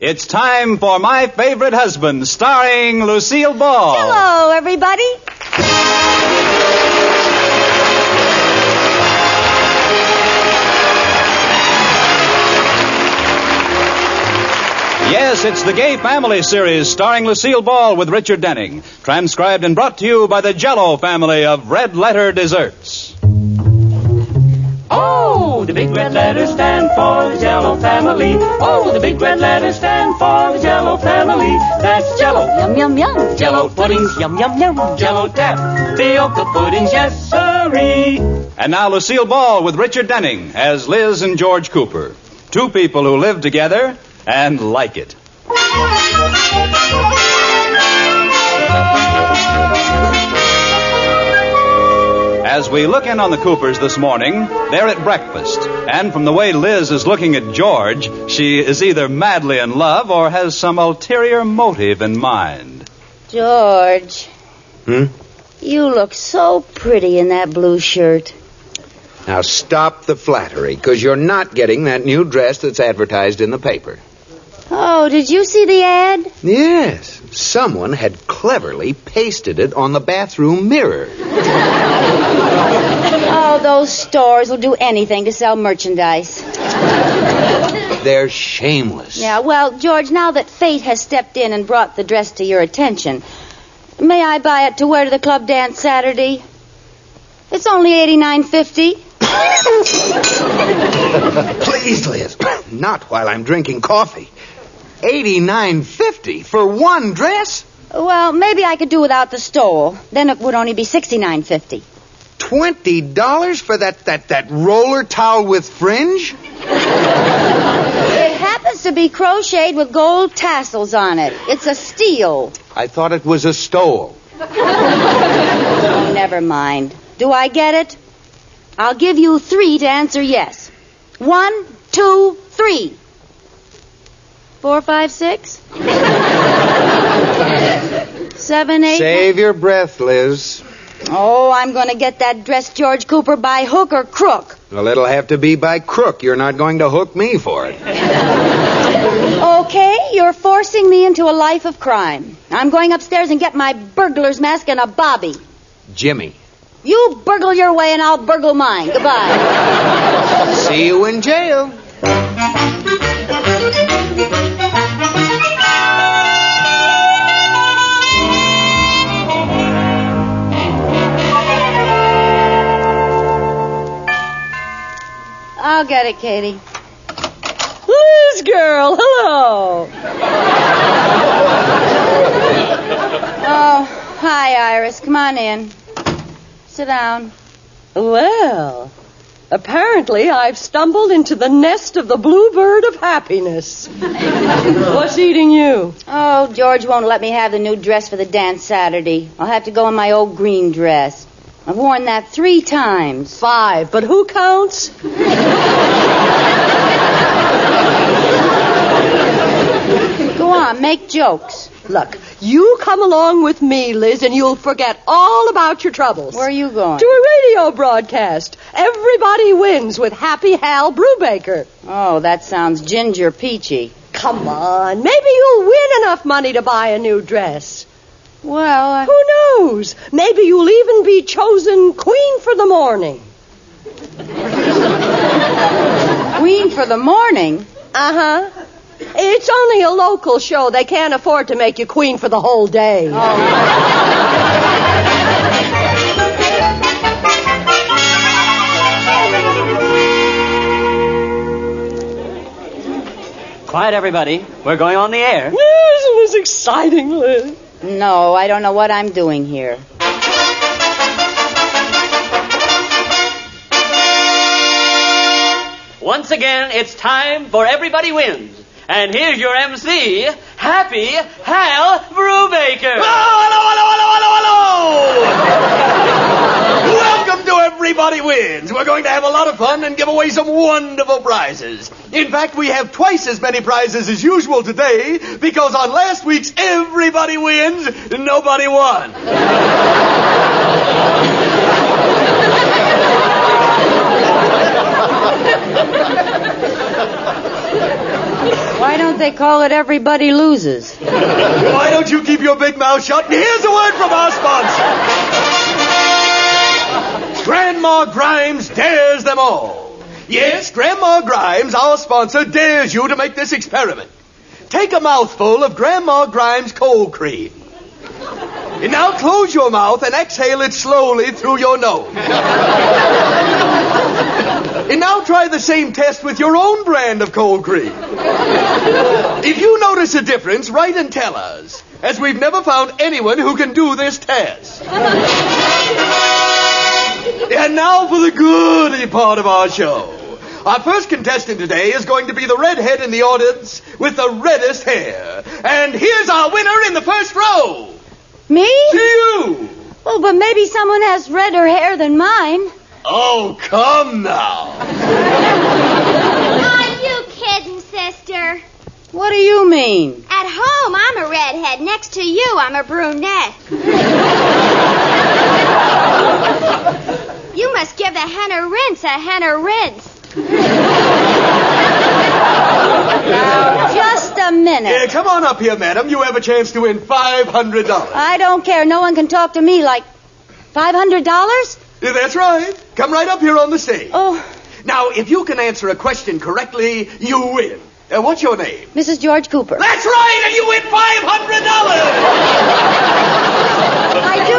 It's time for My Favorite Husband, starring Lucille Ball. Hello, everybody. Yes, it's the Gay Family series starring Lucille Ball with Richard Denning. Transcribed and brought to you by the Jell-O family of red letter desserts. Oh, the big red letters stand for the Jell-O family. Oh, the big red letters stand for the Jell-O family. That's Jell-O. Yum, yum, yum. Jell-O puddings, yum, yum, yum. Jell-O tapioca puddings, yes, sirree. And now Lucille Ball with Richard Denning as Liz and George Cooper. Two people who live together and like it. As we look in on the Coopers this morning, they're at breakfast. And from the way Liz is looking at George, she is either madly in love or has some ulterior motive in mind. George. You look so pretty in that blue shirt. Now stop the flattery, because you're not getting that new dress that's advertised in the paper. Oh, did you see the ad? Yes, someone had cleverly pasted it on the bathroom mirror. Oh, those stores will do anything to sell merchandise. They're shameless. Yeah, well, George, now that fate has stepped in and brought the dress to your attention, may I buy it to wear to the club dance Saturday? It's only $89.50. Please, Liz, not while I'm drinking coffee. $89.50 for one dress? Well, maybe I could do without the stole. Then it would only be $69.50. $20 for that roller towel with fringe? It happens to be crocheted with gold tassels on it. It's a steal. I thought it was a stole. Oh, never mind. Do I get it? I'll give you 3 to answer yes. 1, 2, 3. 4, 5, 6? 7, 8? Save your breath, Liz. Oh, I'm going to get that dress, George Cooper, by hook or crook. Well, it'll have to be by crook. You're not going to hook me for it. Okay, you're forcing me into a life of crime. I'm going upstairs and get my burglar's mask and a bobby. Jimmy. You burgle your way and I'll burgle mine. Goodbye. See you in jail. I'll get it, Katie. Liz girl, hello. Oh, hi, Iris. Come on in. Sit down. Well, apparently I've stumbled into the nest of the bluebird of happiness. What's eating you? Oh, George won't let me have the new dress for the dance Saturday. I'll have to go in my old green dress. I've worn that 3 times. 5, but who counts? Go on, make jokes. Look, you come along with me, Liz, and you'll forget all about your troubles. Where are you going? To a radio broadcast. Everybody wins with Happy Hal Brubaker. Oh, that sounds ginger peachy. Come on, maybe you'll win enough money to buy a new dress. Well, Who knows? Maybe you'll even be chosen Queen for the Morning. Queen for the morning? Uh-huh. It's only a local show. They can't afford to make you queen for the whole day. Quiet, everybody. We're going on the air. Yes, it was exciting, Liz. No, I don't know what I'm doing here. Once again, it's time for Everybody Wins. And here's your MC, Happy Hal Brubaker. Hello! Welcome to Everybody Wins. We're going to have a lot of fun and give away some wonderful prizes. In fact, we have twice as many prizes as usual today because on last week's Everybody Wins, nobody won. Why don't they call it Everybody Loses? Why don't you keep your big mouth shut? And here's a word from our sponsor. Grandma Grimes dares them all. Yes, Grandma Grimes, our sponsor, dares you to make this experiment. Take a mouthful of Grandma Grimes cold cream. And now close your mouth and exhale it slowly through your nose. And now try the same test with your own brand of cold cream. If you notice a difference, write and tell us, as we've never found anyone who can do this test. And now for the goody part of our show. Our first contestant today is going to be the redhead in the audience with the reddest hair. And here's our winner in the first row. Me? To you. Oh, but maybe someone has redder hair than mine. Oh, come now. Are you kidding, sister? What do you mean? At home, I'm a redhead. Next to you, I'm a brunette. You must give the hen a henna rinse. Now, just a minute. Come on up here, madam. You have a chance to win $500. I don't care. No one can talk to me like $500? That's right. Come right up here on the stage. Oh, Now, if you can answer a question correctly, you win. What's your name? Mrs. George Cooper. That's right, and you win $500. I do?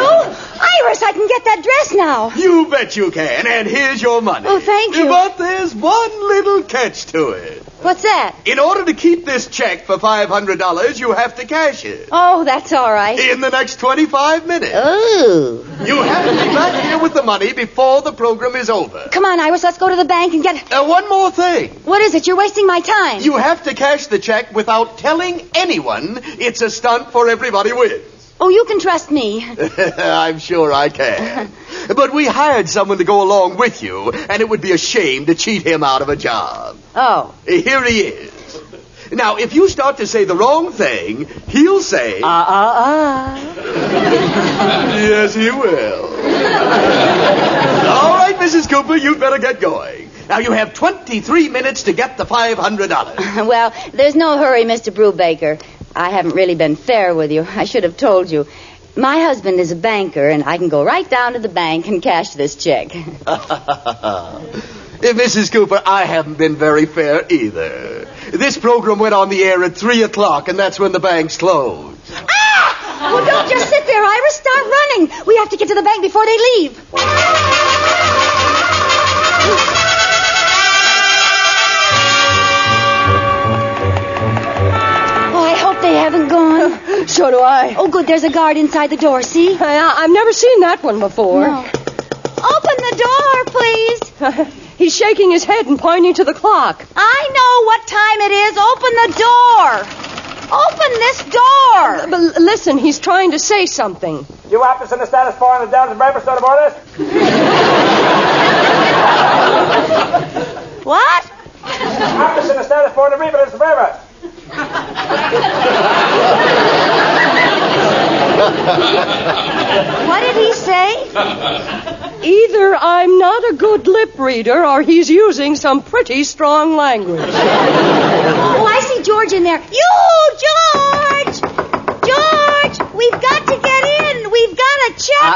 Iris, I can get that dress now. You bet you can, and here's your money. Oh, thank you. But there's one little catch to it. What's that? In order to keep this check for $500, you have to cash it. Oh, that's all right. In the next 25 minutes. Oh. You have to be back here with the money before the program is over. Come on, Iris, let's go to the bank and get... One more thing. What is it? You're wasting my time. You have to cash the check without telling anyone it's a stunt for Everybody Wins. Oh, you can trust me. I'm sure I can. But we hired someone to go along with you, and it would be a shame to cheat him out of a job. Oh. Here he is. Now, if you start to say the wrong thing, he'll say... Yes, he will. All right, Mrs. Cooper, you'd better get going. Now, you have 23 minutes to get the $500. Well, there's no hurry, Mr. Brubaker. I haven't really been fair with you. I should have told you. My husband is a banker, and I can go right down to the bank and cash this check. Mrs. Cooper, I haven't been very fair either. This program went on the air at 3 o'clock, and that's when the banks closed. Ah! Well, don't just sit there, Iris. Start running. We have to get to the bank before they leave. They haven't gone. So do I. Oh, good. There's a guard inside the door, see? I've never seen that one before. No. Open the door, please. He's shaking his head and pointing to the clock. I know what time it is. Open the door. Open this door. But listen, he's trying to say something. You officers in the status for on the Dallas Breakfast Order of Orders? What? Officers in the status for the Breakfast Forever. What did he say? Either I'm not a good lip reader or he's using some pretty strong language. Oh, I see George in there. You, George! George! We've got to get in. We've got a check.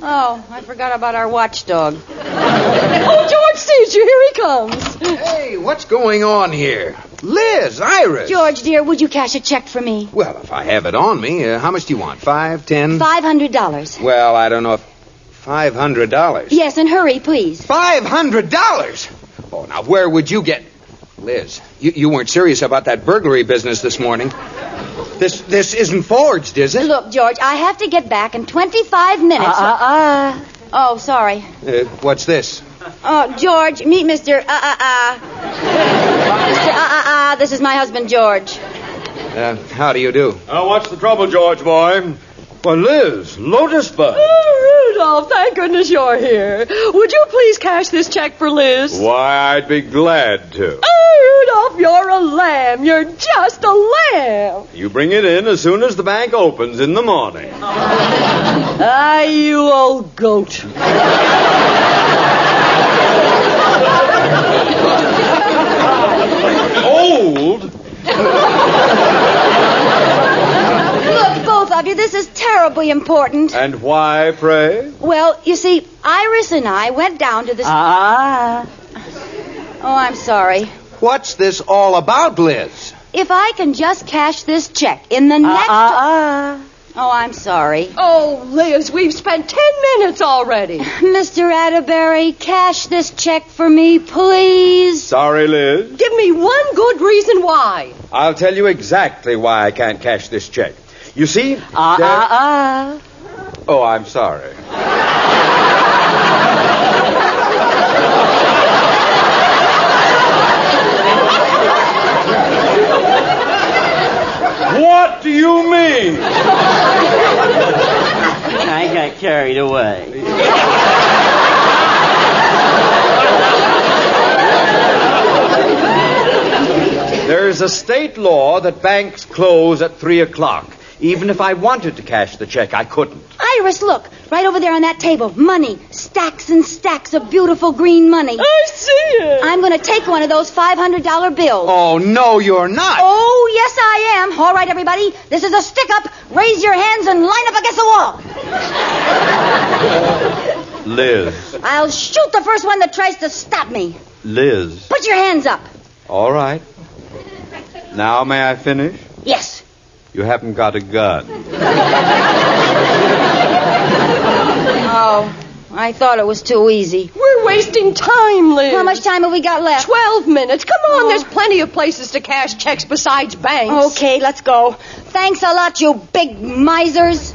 Oh, I forgot about our watchdog. Oh, George sees you. Here he comes. Hey, what's going on here? Liz, Iris. George, dear, would you cash a check for me? Well, if I have it on me, how much do you want? 5, 10? $500. Well, I don't know if... $500? Yes, and hurry, please. $500? Oh, now, where would you get... Liz, you weren't serious about that burglary business this morning. This isn't forged, is it? Look, George, I have to get back in 25 minutes. Oh, sorry. What's this? Oh, George, meet Mr. Mr. This is my husband, George. How do you do? What's the trouble, George, boy? Well, Liz, Lotus Bud. Oh, Rudolph, thank goodness you're here. Would you please cash this check for Liz? Why, I'd be glad to. Oh, Rudolph, you're a lamb. You're just a lamb. You bring it in as soon as the bank opens in the morning. You old goat. fooled. Look, both of you, this is terribly important. And why, pray? Well, you see, Iris and I went down to this... Oh, I'm sorry. What's this all about, Liz? If I can just cash this check in the next... Oh, I'm sorry. Oh, Liz, we've spent 10 minutes already. Mr. Atterbury, cash this check for me, please. Sorry, Liz. Give me one good reason why. I'll tell you exactly why I can't cash this check. You see... Oh, I'm sorry. What do you mean? I got carried away. There's a state law that banks close at 3 o'clock. Even if I wanted to cash the check, I couldn't. Iris, look. Right over there on that table. Money. Stacks and stacks of beautiful green money. I see it. I'm going to take one of those $500 bills. Oh, no, you're not. Oh, yes, I am. All right, everybody. This is a stick-up. Raise your hands and line up against the wall. Liz. I'll shoot the first one that tries to stop me. Liz. Put your hands up. All right. Now may I finish? Yes. You haven't got a gun. Oh, I thought it was too easy. We're wasting time, Liz. How much time have we got left? 12 minutes. Come on, there's plenty of places to cash checks besides banks. Okay, let's go. Thanks a lot, you big misers.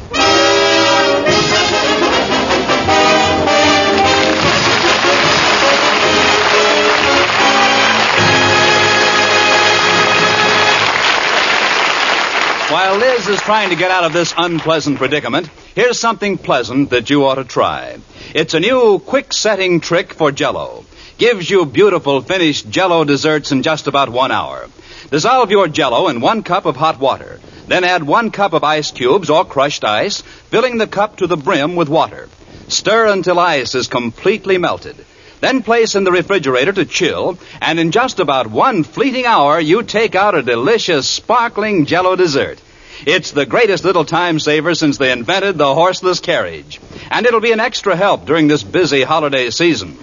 While Liz is trying to get out of this unpleasant predicament, here's something pleasant that you ought to try. It's a new quick-setting trick for Jell-O. Gives you beautiful finished Jell-O desserts in just about 1 hour. Dissolve your Jell-O in 1 cup of hot water. Then add 1 cup of ice cubes or crushed ice, filling the cup to the brim with water. Stir until ice is completely melted. Then place in the refrigerator to chill, and in just about 1 fleeting hour, you take out a delicious, sparkling Jell-O dessert. It's the greatest little time saver since they invented the horseless carriage. And it'll be an extra help during this busy holiday season.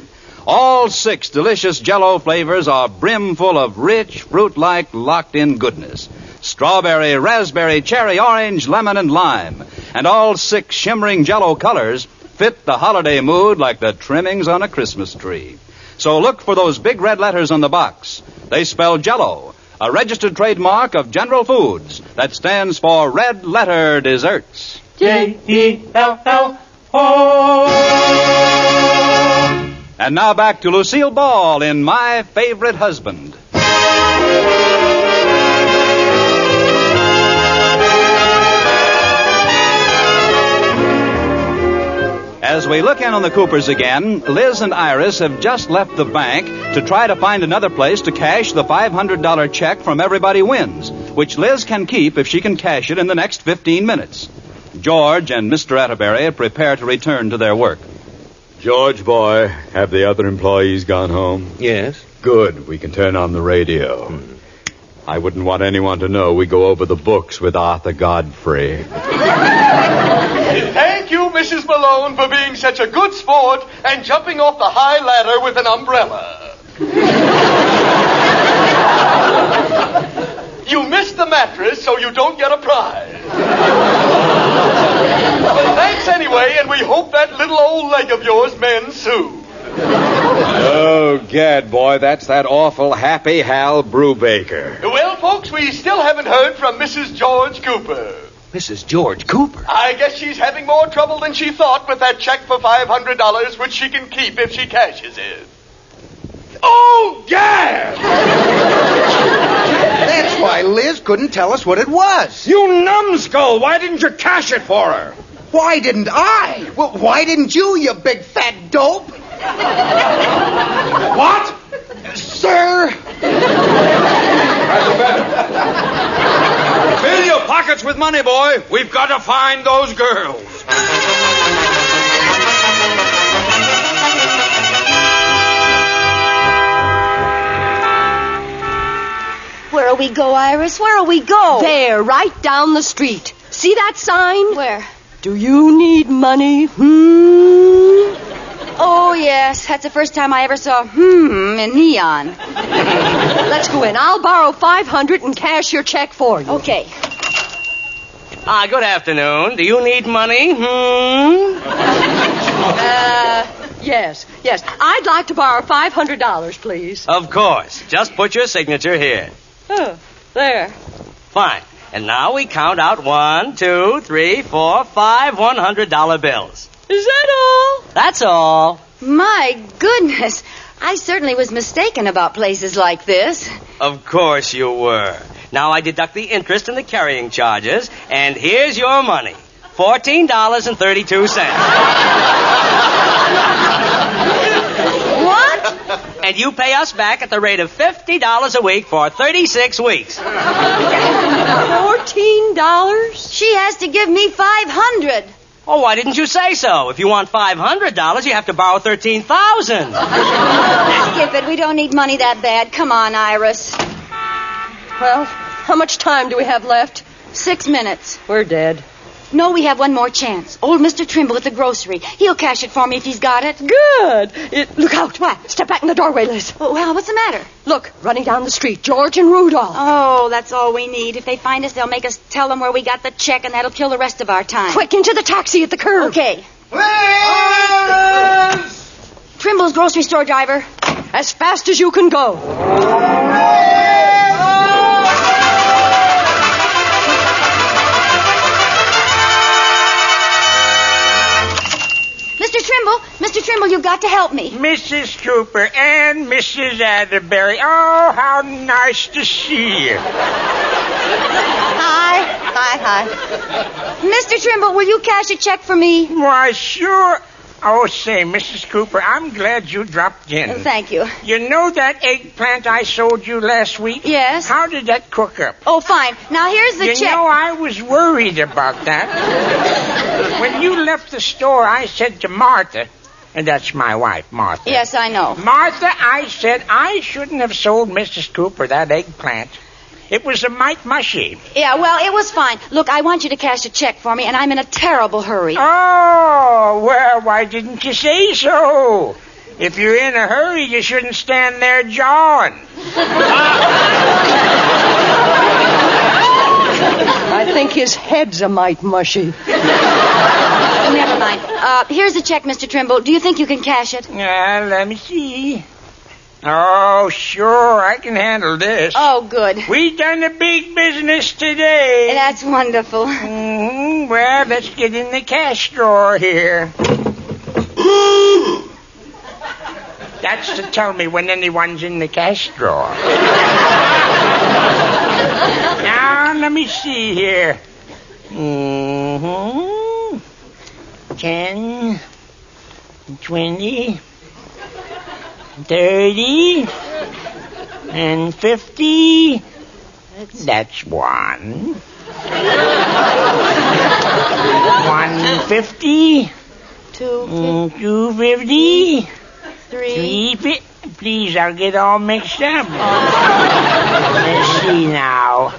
All 6 delicious Jell-O flavors are brimful of rich, fruit-like, locked-in goodness. Strawberry, raspberry, cherry, orange, lemon, and lime. And all 6 shimmering Jell-O colors fit the holiday mood like the trimmings on a Christmas tree. So look for those big red letters on the box. They spell Jell-O, a registered trademark of General Foods that stands for Red Letter Desserts. J-E-L-L-O. And now back to Lucille Ball in My Favorite Husband. As we look in on the Coopers again, Liz and Iris have just left the bank to try to find another place to cash the $500 check from Everybody Wins, which Liz can keep if she can cash it in the next 15 minutes. George and Mr. Atterbury prepare to return to their work. George, boy, have the other employees gone home? Yes. Good. We can turn on the radio. I wouldn't want anyone to know we go over the books with Arthur Godfrey. Thank you, Mrs. Malone, for being such a good sport and jumping off the high ladder with an umbrella. You missed the mattress, so you don't get a prize. Well, thanks anyway, and we hope that little old leg of yours mends soon. Oh, gad, boy, that's that awful Happy Hal Brubaker. Well, folks, we still haven't heard from Mrs. George Cooper. Mrs. George Cooper? I guess she's having more trouble than she thought with that check for $500, which she can keep if she cashes it. Oh, gad! That's why Liz couldn't tell us what it was. You numbskull! Why didn't you cash it for her? Why didn't I? Well, why didn't you big fat dope? What? Sir? Fill your pockets with money, boy. We've got to find those girls. Where'll we go, Iris? Where'll we go? There, right down the street. See that sign? Where? Do you need money? Oh, yes. That's the first time I ever saw in neon. Let's go in. I'll borrow $500 and cash your check for you. Okay. Good afternoon. Do you need money? Yes. I'd like to borrow $500, please. Of course. Just put your signature here. Oh, there. Fine. And now we count out 1, 2, 3, 4, 5 $100 bills. Is that all? That's all. My goodness. I certainly was mistaken about places like this. Of course you were. Now I deduct the interest and the carrying charges, and here's your money. $14.32. What? And you pay us back at the rate of $50 a week for 36 weeks. $14? She has to give me $500. Oh, why didn't you say so? If you want $500, you have to borrow $13,000. Skip it. We don't need money that bad. Come on, Iris. Well, how much time do we have left? 6 minutes. We're dead. No, we have one more chance. Old Mr. Trimble at the grocery. He'll cash it for me if he's got it. Good. Look out. What? Step back in the doorway, Liz. Oh, well, what's the matter? Look, running down the street, George and Rudolph. Oh, that's all we need. If they find us, they'll make us tell them where we got the check, and that'll kill the rest of our time. Quick, into the taxi at the curb. Okay. Liz! Trimble's grocery store driver. As fast as you can go. Mr. Trimble, you've got to help me. Mrs. Cooper and Mrs. Atterbury. Oh, how nice to see you. Hi. Mr. Trimble, will you cash a check for me? Why, sure. Oh, say, Mrs. Cooper, I'm glad you dropped in. Thank you. You know that eggplant I sold you last week? Yes. How did that cook up? Oh, fine. Now, here's the check. You know, I was worried about that. When you left the store, I said to Martha, and that's my wife, Martha. Yes, I know. Martha, I said I shouldn't have sold Mrs. Cooper that eggplant. It was a mite mushy. Yeah, well, it was fine. Look, I want you to cash a check for me, and I'm in a terrible hurry. Oh, well, why didn't you say so? If you're in a hurry, you shouldn't stand there jawing. I think his head's a mite mushy. Never mind. Here's the check, Mr. Trimble. Do you think you can cash it? Let me see. Oh, sure, I can handle this. Oh, good. We done a big business today. That's wonderful. Well, let's get in the cash drawer here. That's to tell me when anyone's in the cash drawer. Now, let me see here. 10, 20... 30 and 50. That's 1. 150. 250. 350. Please, I'll get all mixed up. Let's see now.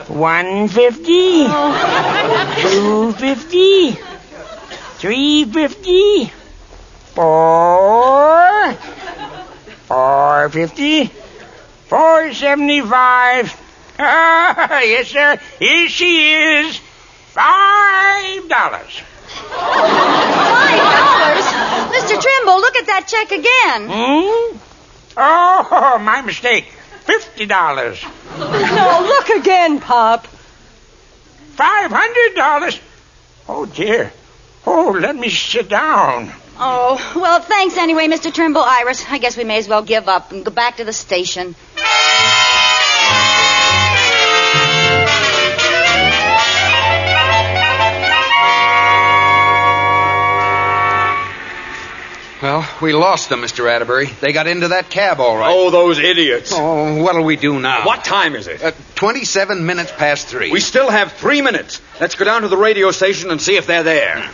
150. 250. 350. 4. 450, 475. Yes, sir. Here she is. $5. $5? Mr. Trimble, look at that check again. Oh, my mistake. $50. No, look again, Pop. $500? Oh, dear. Oh, let me sit down. Oh, well, thanks anyway, Mr. Trimble. Iris, I guess we may as well give up and go back to the station. Well, we lost them, Mr. Atterbury. They got into that cab all right. Oh, those idiots. Oh, what'll we do now? What time is it? 27 minutes past 3. We still have 3 minutes. Let's go down to the radio station and see if they're there.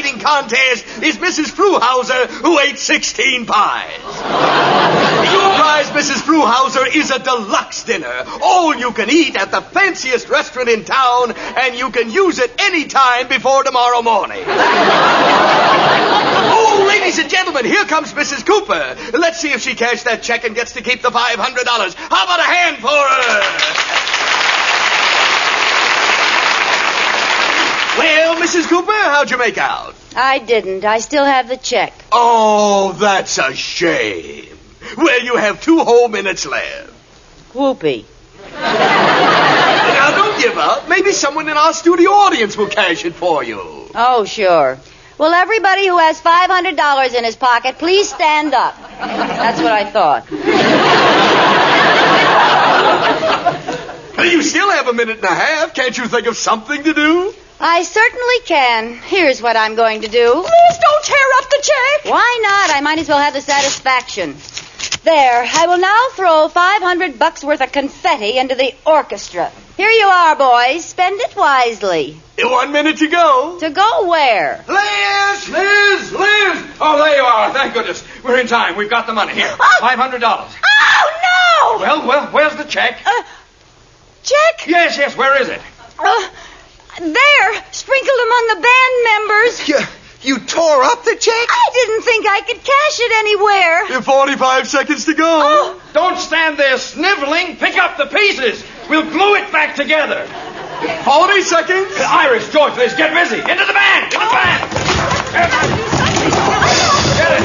eating contest is Mrs. Fruhauser, who ate 16 pies. Your prize, Mrs. Fruhauser, is a deluxe dinner. All you can eat at the fanciest restaurant in town, and you can use it any time before tomorrow morning. Oh, ladies and gentlemen, here comes Mrs. Cooper. Let's see if she cashed that check and gets to keep the $500. How about a hand for her? Well, Mrs. Cooper, how'd you make out? I didn't. I still have the check. Oh, that's a shame. Well, you have 2 whole minutes left. Whoopee. Now, don't give up. Maybe someone in our studio audience will cash it for you. Oh, sure. Well, everybody who has $500 in his pocket, please stand up. That's what I thought. You still have a minute and a half. Can't you think of something to do? I certainly can. Here's what I'm going to do. Liz, don't tear up the check. Why not? I might as well have the satisfaction. There. I will now throw $500 worth of confetti into the orchestra. Here you are, boys. Spend it wisely. 1 minute to go. To go where? Liz! Oh, there you are. Thank goodness. We're in time. We've got the money. Here, $500. Oh, no! Well, where's the check? Check? Yes, where is it? There, sprinkled among the band members. You tore up the check? I didn't think I could cash it anywhere. 45 seconds to go. Oh. Don't stand there sniveling. Pick up the pieces. We'll glue it back together. 40 seconds. Iris, George, Liz, get busy. Into the band. Get it.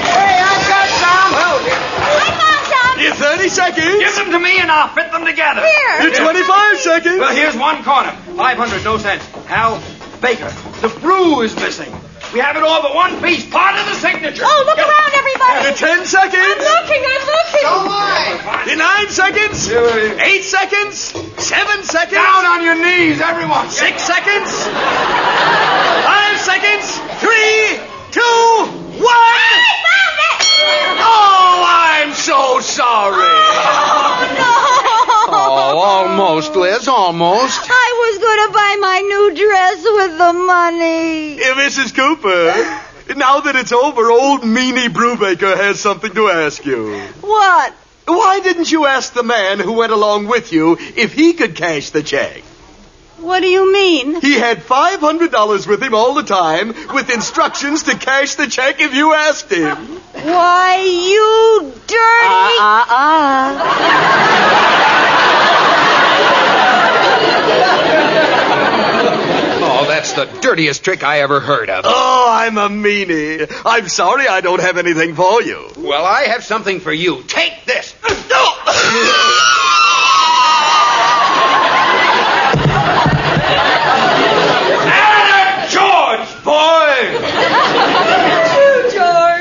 Hey, I've got some. Hold it. I found some. 30 seconds. Give them to me and I'll fit them together. Here. 25 seconds. Well, here's one corner. 500, no cents. Hal Baker. The brew is missing. We have it all but one piece. Part of the signature. Oh, look around, everybody. 10 seconds. I'm looking. So what? 9 seconds. 8 seconds. 7 seconds. Down on your knees, everyone. 6 seconds. 5 seconds. 3, 2, 1. I found it. Oh, I'm so sorry. Oh, almost, Liz, almost. I was going to buy my new dress with the money. Mrs. Cooper, now that it's over, old Meanie Brubaker has something to ask you. What? Why didn't you ask the man who went along with you if he could cash the check? What do you mean? He had $500 with him all the time, with instructions to cash the check if you asked him. Why, you dirty... Oh, that's the dirtiest trick I ever heard of. Oh, I'm a meanie. I'm sorry I don't have anything for you. Well, I have something for you. Take this.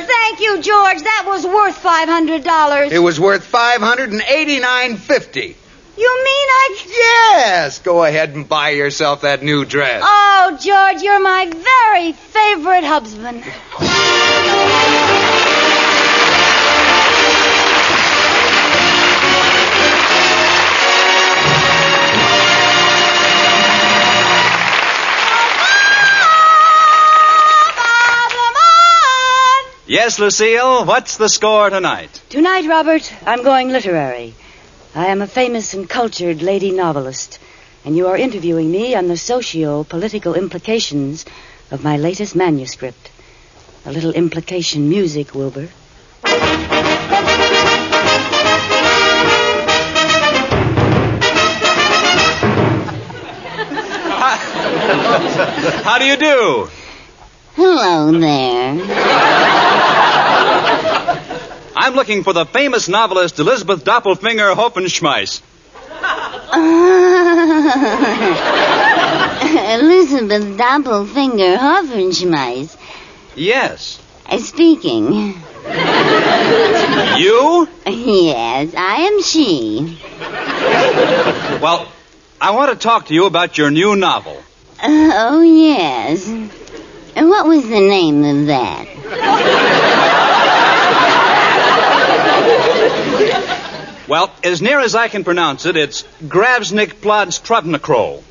Thank you, George. That was worth $500. It was worth $589.50. You mean Yes, go ahead and buy yourself that new dress. Oh, George, you're my very favorite husband. Yes, Lucille, what's the score tonight? Tonight, Robert, I'm going literary. I am a famous and cultured lady novelist, and you are interviewing me on the socio-political implications of my latest manuscript. A little implication music, Wilbur. How do you do? Hello there. I'm looking for the famous novelist Elizabeth Doppelfinger Hoffenschmeiss. Elizabeth Doppelfinger Hoffenschmeiss. Yes. Speaking. You? Yes, I am she. Well, I want to talk to you about your new novel. Oh, yes. What was the name of that? Well, as near as I can pronounce it, it's Gravsnik Plodstrubnikro.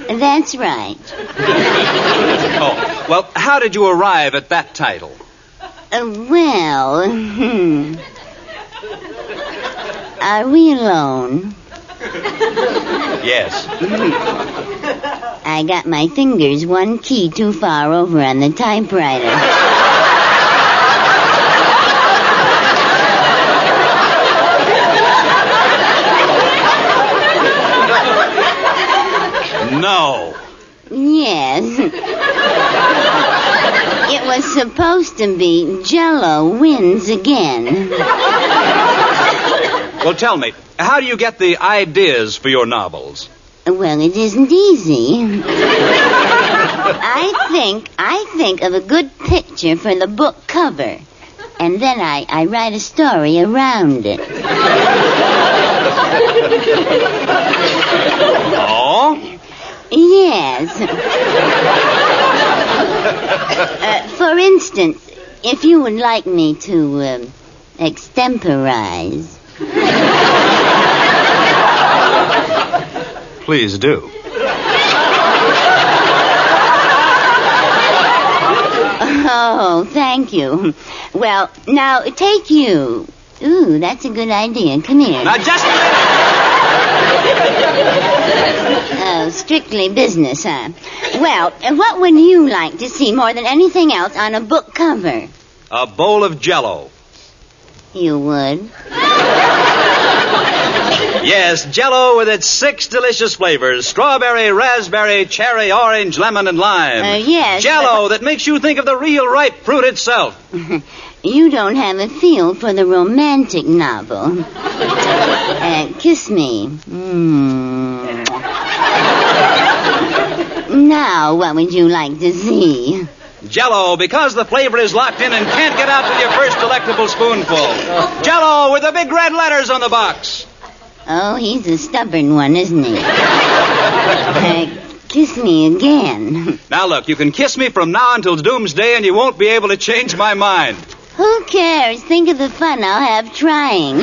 That's right. Oh, well, how did you arrive at that title? Well, are we alone? Yes. I got my fingers one key too far over on the typewriter. No. Yes. It was supposed to be Jell-O wins again. Well, tell me, how do you get the ideas for your novels? Well, it isn't easy. I think of a good picture for the book cover, and then I write a story around it. Oh? Yes. For instance, if you would like me to extemporize. Please do. Oh, thank you. Well, now, take you. Ooh, that's a good idea. Come here. Now, just a minute. Oh, strictly business, huh? Well, what would you like to see more than anything else on a book cover? A bowl of Jell-O. You would? Yes, Jell-O with its 6 delicious flavors: strawberry, raspberry, cherry, orange, lemon, and lime. Yes. Jell-O that makes you think of the real ripe fruit itself. You don't have a feel for the romantic novel. Kiss me. Now, what would you like to see? Jell-O, because the flavor is locked in and can't get out with your first delectable spoonful. Jell-O with the big red letters on the box. Oh, he's a stubborn one, isn't he? Kiss me again. Now, look, you can kiss me from now until doomsday, and you won't be able to change my mind. Who cares? Think of the fun I'll have trying.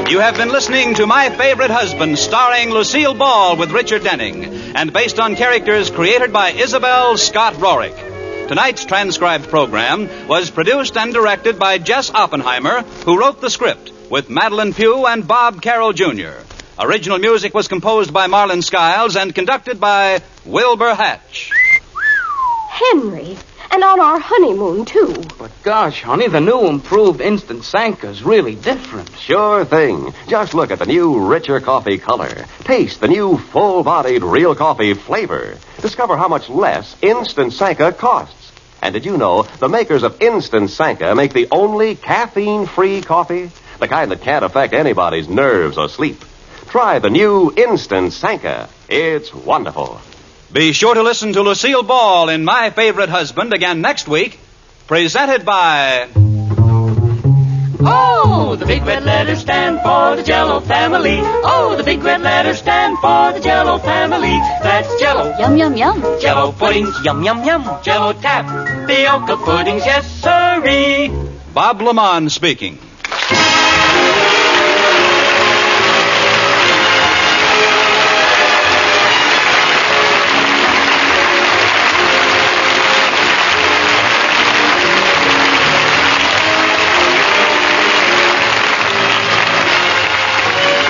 You have been listening to My Favorite Husband, starring Lucille Ball with Richard Denning, and based on characters created by Isabel Scott Rorick. Tonight's transcribed program was produced and directed by Jess Oppenheimer, who wrote the script, with Madeline Pugh and Bob Carroll, Jr. Original music was composed by Marlon Skiles and conducted by Wilbur Hatch. Henry, and on our honeymoon, too. But gosh, honey, the new improved Instant Sanka's really different. Sure thing. Just look at the new richer coffee color. Taste the new full-bodied real coffee flavor. Discover how much less Instant Sanka costs. And did you know the makers of Instant Sanka make the only caffeine-free coffee? The kind that can't affect anybody's nerves or sleep. Try the new Instant Sanka. It's wonderful. Be sure to listen to Lucille Ball in My Favorite Husband again next week, presented by... Oh, the big red letters stand for the Jell-O family. Oh, the big red letters stand for the Jell-O family. That's Jell-O. Yum, yum, yum. Jell-O puddings, yum, yum, yum. Jell-O tapioca puddings, yes, sirree. Bob Lamont speaking.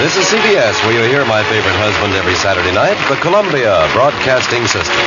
This is CBS, where you hear My Favorite Husband every Saturday night, the Columbia Broadcasting System.